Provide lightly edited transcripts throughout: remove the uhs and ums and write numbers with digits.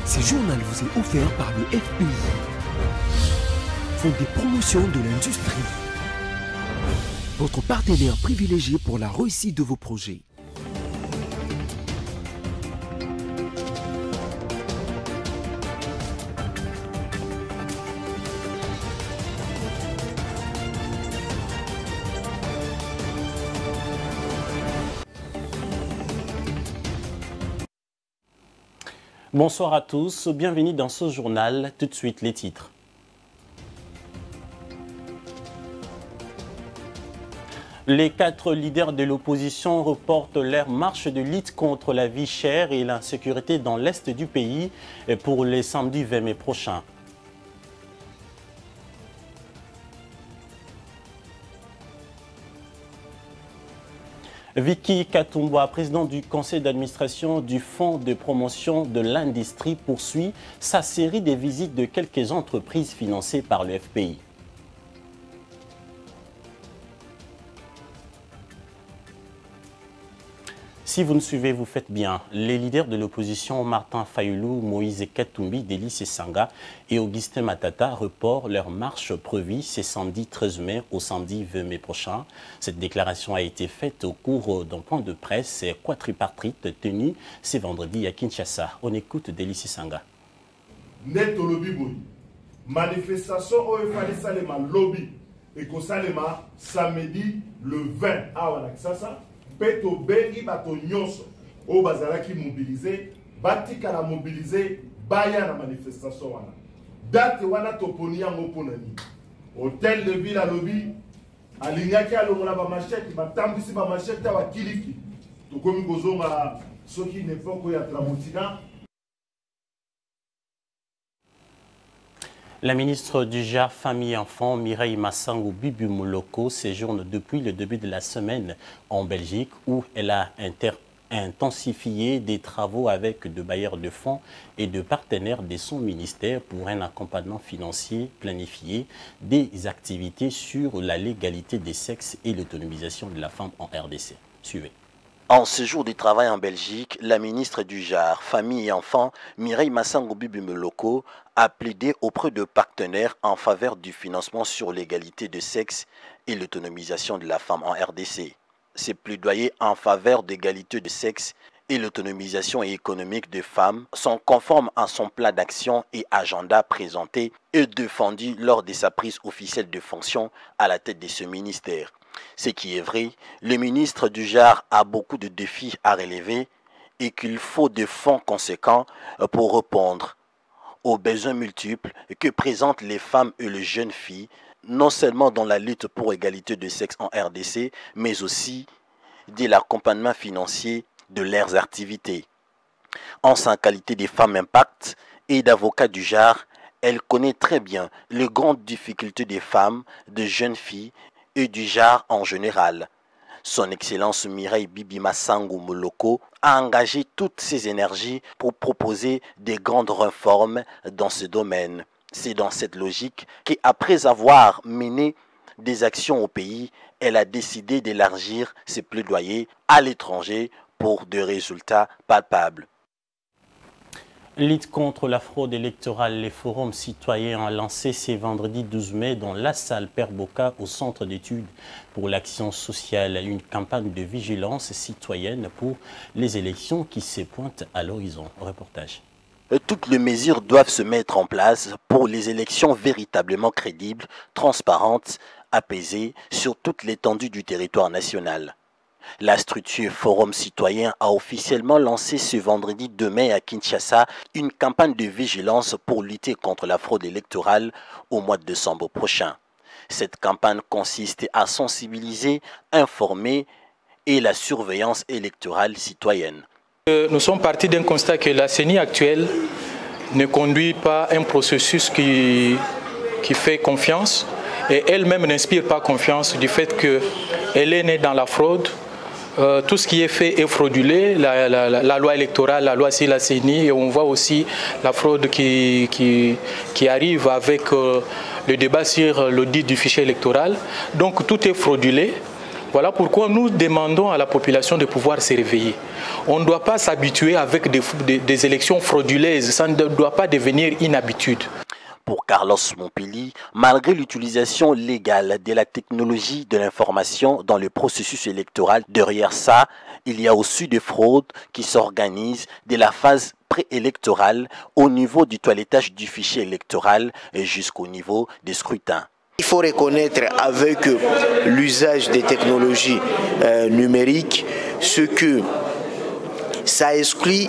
Ce journal vous est offert par le FPI, Fonds des promotions de l'industrie, votre partenaire privilégié pour la réussite de vos projets. Bonsoir à tous, bienvenue dans ce journal. Tout de suite les titres. Les 4 leaders de l'opposition reportent leur marche de lutte contre la vie chère et l'insécurité dans l'est du pays pour les samedis 20 mai prochains. Vicky Katumba, président du conseil d'administration du Fonds de promotion de l'industrie, poursuit sa série de visites de quelques entreprises financées par le FPI. Si vous nous suivez, vous faites bien. Les leaders de l'opposition, Martin Fayulu, Moïse Katumbi, Délice Sanga et Augustin Matata, reportent leur marche prévue ce samedi 13 mai au samedi 20 mai prochain. Cette déclaration a été faite au cours d'un point de presse quadripartite tenu ce vendredi à Kinshasa. On écoute Délice Sanga. Neto lobby boy. Manifestation au Salema lobby et ko Salema samedi le 20 à Wanaksasa. Peto bengi bato nyonso o bazalaki mobiliser batika la mobiliser baya na manifestation wana date wana toponi yango ponani hôtel de ville à lobby alingaki alongola ba machette batambisi ba machette wa kiliki tokomi kozonga soki n'époque ya Tramontina. La ministre du JAR, Famille et Enfants, Mireille Massango Bibi Moloko, séjourne depuis le début de la semaine en Belgique où elle a intensifié des travaux avec de bailleurs de fonds et de partenaires de son ministère pour un accompagnement financier planifié des activités sur la légalité des sexes et l'autonomisation de la femme en RDC. Suivez. En séjour de travail en Belgique, la ministre du JAR, Famille et Enfants, Mireille Massango Bibi Moloko, a plaidé auprès de partenaires en faveur du financement sur l'égalité de sexe et l'autonomisation de la femme en RDC. Ces plaidoyers en faveur d'égalité de sexe et l'autonomisation économique des femmes sont conformes à son plan d'action et agenda présenté et défendu lors de sa prise officielle de fonction à la tête de ce ministère. Ce qui est vrai, le ministre du JAR a beaucoup de défis à relever et qu'il faut des fonds conséquents pour répondre aux besoins multiples que présentent les femmes et les jeunes filles, non seulement dans la lutte pour l'égalité de sexe en RDC, mais aussi de l'accompagnement financier de leurs activités. En sa qualité de femme impact et d'avocat du JAR, elle connaît très bien les grandes difficultés des femmes, des jeunes filles et du JAR en général. Son Excellence Mireille Bibi Massango Moloko a engagé toutes ses énergies pour proposer des grandes réformes dans ce domaine. C'est dans cette logique qu'après avoir mené des actions au pays, elle a décidé d'élargir ses plaidoyers à l'étranger pour des résultats palpables. Lutte contre la fraude électorale, les forums citoyens ont lancé ce vendredi 12 mai dans la salle Père Boka au Centre d'études pour l'action sociale une campagne de vigilance citoyenne pour les élections qui se pointent à l'horizon. Reportage. Toutes les mesures doivent se mettre en place pour les élections véritablement crédibles, transparentes, apaisées sur toute l'étendue du territoire national. La structure Forum Citoyen a officiellement lancé ce vendredi 2 mai à Kinshasa une campagne de vigilance pour lutter contre la fraude électorale au mois de décembre prochain. Cette campagne consiste à sensibiliser, informer et la surveillance électorale citoyenne. Nous sommes partis d'un constat que la CENI actuelle ne conduit pas un processus qui fait confiance et elle-même n'inspire pas confiance du fait qu'elle est née dans la fraude. Tout ce qui est fait est fraudulé, la loi électorale, la loi sur la CENI, et on voit aussi la fraude qui arrive avec le débat sur l'audit du fichier électoral. Donc tout est fraudulé. Voilà pourquoi nous demandons à la population de pouvoir se réveiller. On ne doit pas s'habituer avec des élections frauduleuses, ça ne doit pas devenir une habitude. Pour Carlos Mompili, malgré l'utilisation légale de la technologie de l'information dans le processus électoral, derrière ça, il y a aussi des fraudes qui s'organisent de la phase préélectorale au niveau du toilettage du fichier électoral jusqu'au niveau des scrutins. Il faut reconnaître avec l'usage des technologies numériques ce que ça exclut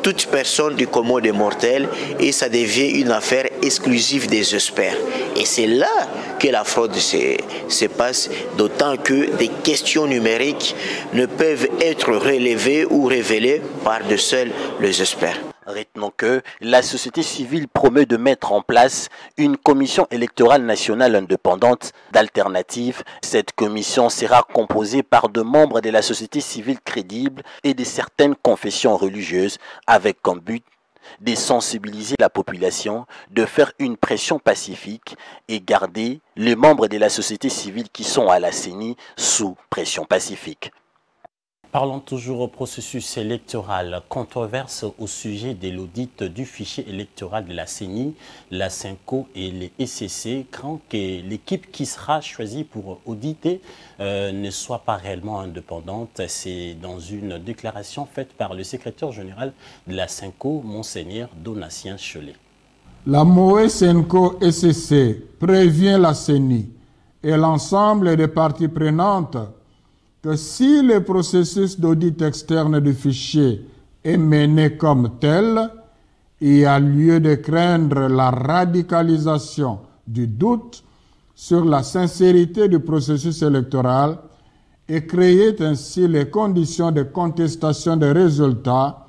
toute personne du commun des mortels et ça devient une affaire exclusive des experts. Et c'est là que la fraude se passe, d'autant que des questions numériques ne peuvent être relevées ou révélées par de seuls les experts. Retenons que la société civile promet de mettre en place une commission électorale nationale indépendante d'alternative. Cette commission sera composée par de membres de la société civile crédible et de certaines confessions religieuses avec comme but de sensibiliser la population, de faire une pression pacifique et garder les membres de la société civile qui sont à la CENI sous pression pacifique. Parlons toujours au processus électoral. Controverse au sujet de l'audit du fichier électoral de la CENI, la CENCO et les ECC craignent que l'équipe qui sera choisie pour auditer ne soit pas réellement indépendante. C'est dans une déclaration faite par le secrétaire général de la CENCO, Monseigneur Donatien Cholet. La MOE CENCO ECC prévient la CENI et l'ensemble des parties prenantes que si le processus d'audit externe du fichier est mené comme tel, il y a lieu de craindre la radicalisation du doute sur la sincérité du processus électoral et créer ainsi les conditions de contestation des résultats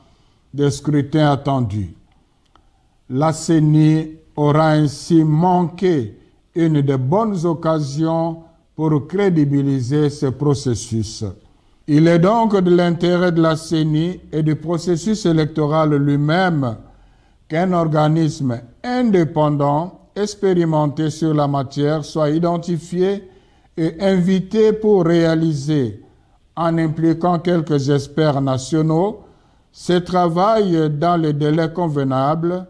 des scrutins attendus. La CENI aura ainsi manqué une des bonnes occasions pour crédibiliser ce processus. Il est donc de l'intérêt de la CENI et du processus électoral lui-même qu'un organisme indépendant, expérimenté sur la matière, soit identifié et invité pour réaliser, en impliquant quelques experts nationaux, ce travail dans les délais convenables,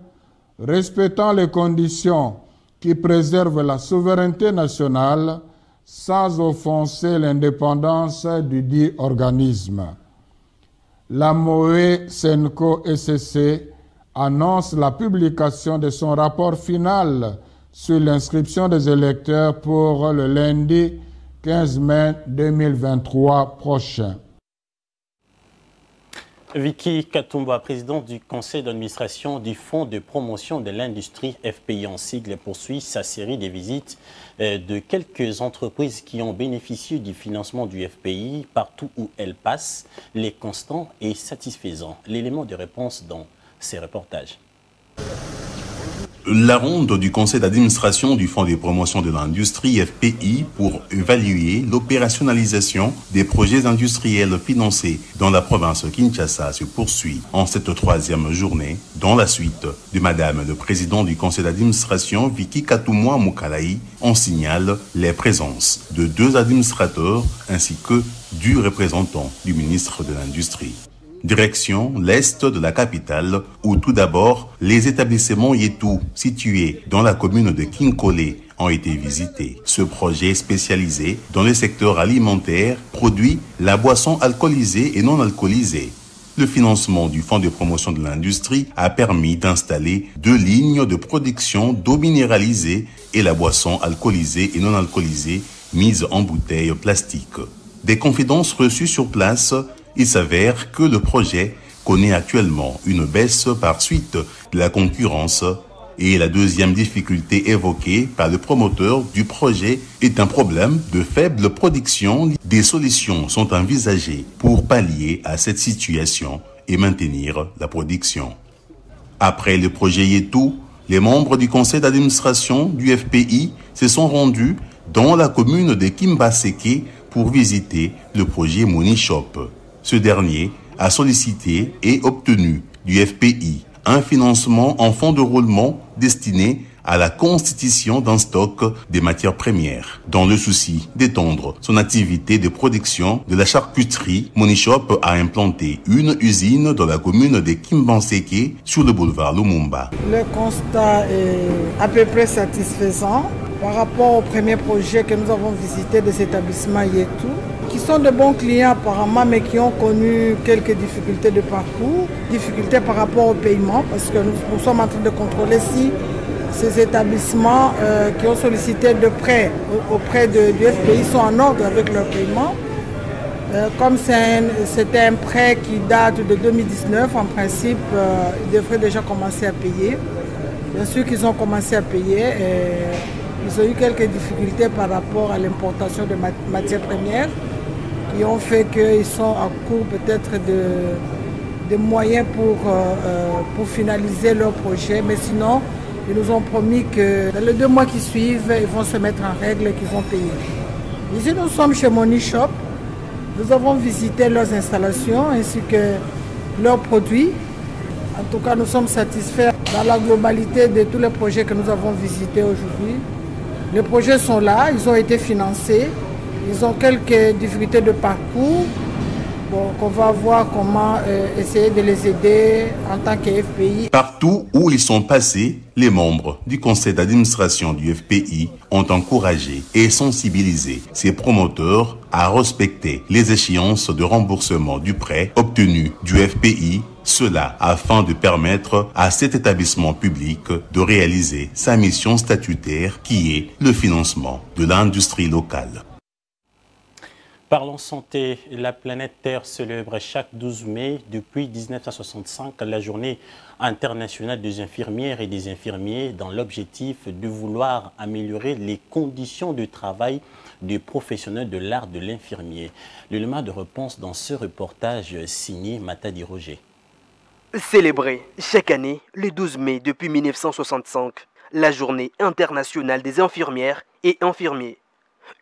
respectant les conditions qui préservent la souveraineté nationale, sans offenser l'indépendance du dit organisme. La MOE CENCO ECC annonce la publication de son rapport final sur l'inscription des électeurs pour le lundi 15 mai 2023 prochain. Vicky Katumba, président du conseil d'administration du Fonds de promotion de l'industrie FPI en sigle, poursuit sa série de visites de quelques entreprises qui ont bénéficié du financement du FPI partout où elles passent. Les constants et satisfaisants. L'élément de réponse dans ces reportages. La ronde du conseil d'administration du Fonds de promotion de l'industrie FPI pour évaluer l'opérationnalisation des projets industriels financés dans la province de Kinshasa se poursuit en cette troisième journée, dans la suite de Madame le Président du conseil d'administration Vicky Katumwa Mukalaï. On signale les présences de 2 administrateurs ainsi que du représentant du ministre de l'Industrie. Direction l'est de la capitale, où tout d'abord les établissements Yetou situés dans la commune de Kinkole ont été visités. Ce projet spécialisé dans le secteur alimentaire produit la boisson alcoolisée et non alcoolisée. Le financement du Fonds de promotion de l'industrie a permis d'installer 2 lignes de production d'eau minéralisée et la boisson alcoolisée et non alcoolisée mise en bouteilles plastiques. Des confidences reçues sur place, il s'avère que le projet connaît actuellement une baisse par suite de la concurrence et la deuxième difficulté évoquée par le promoteur du projet est un problème de faible production. Des solutions sont envisagées pour pallier à cette situation et maintenir la production. Après le projet Yetou, les membres du conseil d'administration du FPI se sont rendus dans la commune de Kimbaseke pour visiter le projet Money Shop. Ce dernier a sollicité et obtenu du FPI un financement en fonds de roulement destiné à la constitution d'un stock des matières premières. Dans le souci d'étendre son activité de production de la charcuterie, Monishop a implanté une usine dans la commune de Kimbanseke sur le boulevard Lumumba. Le constat est à peu près satisfaisant par rapport au premier projet que nous avons visité de cet établissement Yetu, qui sont de bons clients apparemment, mais qui ont connu quelques difficultés de parcours, difficultés par rapport au paiement, parce que nous sommes en train de contrôler si ces établissements qui ont sollicité de prêts auprès du FPI sont en ordre avec leur paiement. Comme c'était un prêt qui date de 2019, en principe, ils devraient déjà commencer à payer. Bien sûr qu'ils ont commencé à payer. Ils ont eu quelques difficultés par rapport à l'importation de matières premières qui ont fait qu'ils sont à court peut-être de moyens pour finaliser leur projet. Mais sinon, ils nous ont promis que dans les 2 mois qui suivent, ils vont se mettre en règle et qu'ils vont payer. Ici, nous sommes chez Monishop. Nous avons visité leurs installations ainsi que leurs produits. En tout cas, nous sommes satisfaits dans la globalité de tous les projets que nous avons visités aujourd'hui. Les projets sont là, ils ont été financés. Ils ont quelques difficultés de parcours. Bon, qu'on va voir comment essayer de les aider en tant que FPI. Partout où ils sont passés, les membres du conseil d'administration du FPI ont encouragé et sensibilisé ses promoteurs à respecter les échéances de remboursement du prêt obtenu du FPI, cela afin de permettre à cet établissement public de réaliser sa mission statutaire qui est le financement de l'industrie locale. Parlons santé. La planète Terre célèbre chaque 12 mai depuis 1965 la journée internationale des infirmières et des infirmiers dans l'objectif de vouloir améliorer les conditions de travail des professionnels de l'art de l'infirmier. L'élément de réponse dans ce reportage signé Matadi Roger. Célébrée chaque année le 12 mai depuis 1965, la journée internationale des infirmières et infirmiers.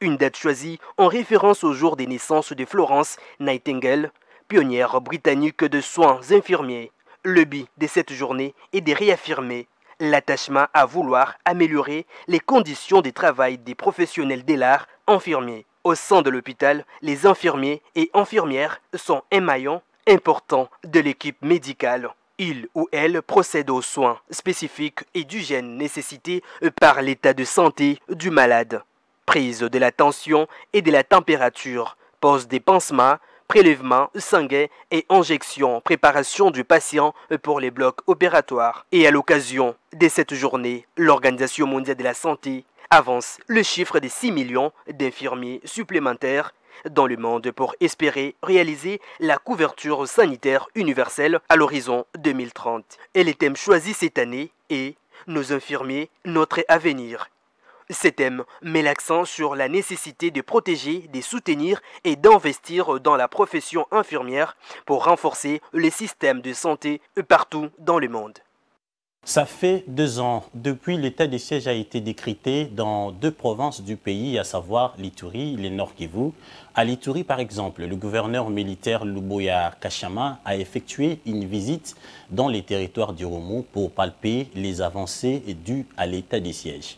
Une date choisie en référence au jour des naissances de Florence Nightingale, pionnière britannique de soins infirmiers. Le but de cette journée est de réaffirmer l'attachement à vouloir améliorer les conditions de travail des professionnels de l'art infirmiers. Au sein de l'hôpital, les infirmiers et infirmières sont un maillon important de l'équipe médicale. Ils ou elles procèdent aux soins spécifiques et d'hygiène nécessités par l'état de santé du malade. Prise de la tension et de la température, pose des pansements, prélèvements sanguins et injections, préparation du patient pour les blocs opératoires. Et à l'occasion de cette journée, l'Organisation mondiale de la santé avance le chiffre de 6 millions d'infirmiers supplémentaires dans le monde pour espérer réaliser la couverture sanitaire universelle à l'horizon 2030. Et le thème choisi cette année est « Nos infirmiers, notre avenir ». Ce thème met l'accent sur la nécessité de protéger, de soutenir et d'investir dans la profession infirmière pour renforcer les systèmes de santé partout dans le monde. Ça fait 2 ans depuis l'état de siège a été décrété dans 2 provinces du pays, à savoir l'Ituri et le Nord Kivu. À l'Ituri, par exemple, le gouverneur militaire Luboya Kashama a effectué une visite dans les territoires d'Irumu pour palper les avancées dues à l'état de siège.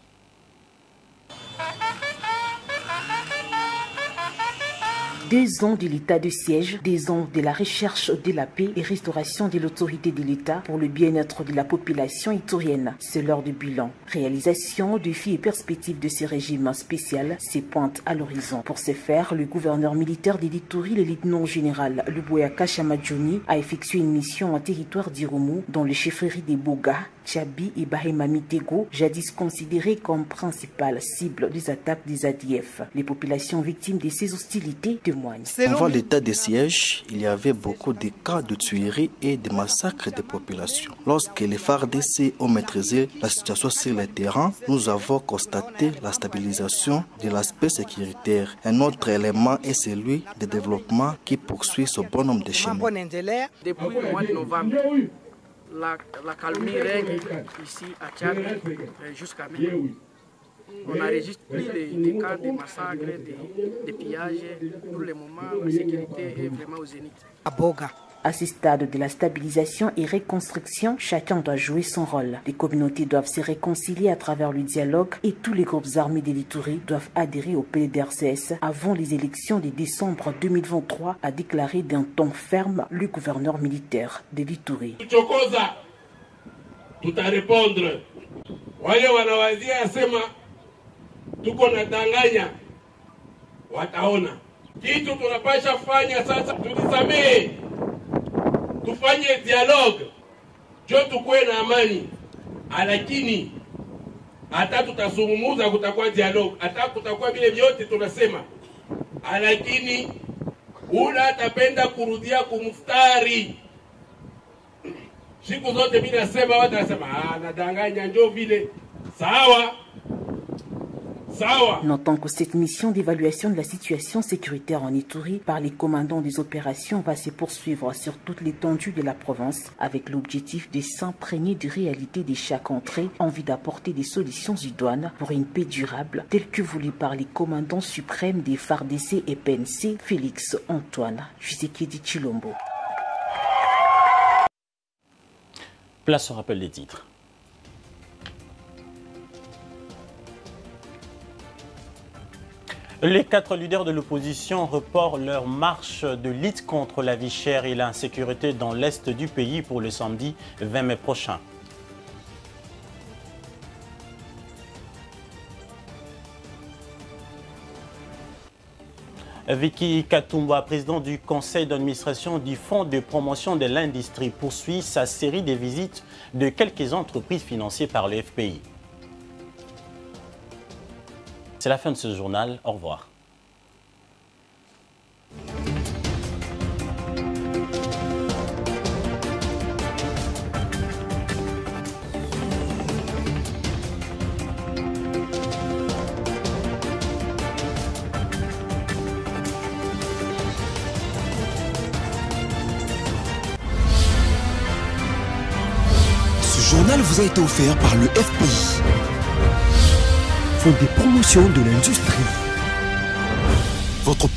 Deux ans de l'état de siège, 2 ans de la recherche de la paix et restauration de l'autorité de l'État pour le bien-être de la population iturienne. C'est l'heure du bilan. Réalisation, défis et perspectives de ce régime spécial se pointent à l'horizon. Pour ce faire, le gouverneur militaire de l'Ituri, le lieutenant-général Luboya Kashama Johnny, a effectué une mission en territoire d'Irumu dans les chefferies des Boga, Tchabi et Bahema Mitego, jadis considérées comme principales cibles des attaques des ADF. Les populations victimes de ces hostilités témoignent. Avant l'état de siège, il y avait beaucoup de cas de tueries et de massacres des populations. Lorsque les FARDC ont maîtrisé la situation sur le terrain, nous avons constaté la stabilisation de l'aspect sécuritaire. Un autre élément est celui de développement qui poursuit ce bonhomme de chemin. Depuis le mois de novembre, la calmie règne ici à Tchad jusqu'à maintenant. On enregistre plus de cas de massacres, de pillages. Pour le moment, la sécurité est vraiment au zénith. À ce stade de la stabilisation et reconstruction, chacun doit jouer son rôle. Les communautés doivent se réconcilier à travers le dialogue et tous les groupes armés de l'Ituri doivent adhérer au PDRCS avant les élections de décembre 2023, a déclaré d'un ton ferme le gouverneur militaire de l'Ituri. Tout à répondre. Wale wanawazia asema tuko na danganya, wataona kitu tunapasha fanya sasa. Tulisamee, tufanye dialogue jo tukue na amani, lakini hata tutasungumuza kutakuwa dialogue, hata kutakuwa vile vyote tunasema, lakini ula atapenda kurudia kumftari siku zote. Mimi nasema watu wanasema nadanganya njo vile sawa. Notant que cette mission d'évaluation de la situation sécuritaire en Ituri par les commandants des opérations va se poursuivre sur toute l'étendue de la province avec l'objectif de s'imprégner des réalités de chaque entrée en vue d'apporter des solutions idoines pour une paix durable telle que voulue par les commandants suprêmes des FARDC et PNC, Félix Antoine Tshisekedi Tshilombo. Place au rappel des titres. Les 4 leaders de l'opposition reportent leur marche de lutte contre la vie chère et l'insécurité dans l'est du pays pour le samedi 20 mai prochain. Vicky Katumba, président du conseil d'administration du Fonds de promotion de l'industrie, poursuit sa série de visites de quelques entreprises financées par le FPI. C'est la fin de ce journal. Au revoir. Ce journal vous a été offert par le FPI. Fonds de promotion de l'industrie. Votre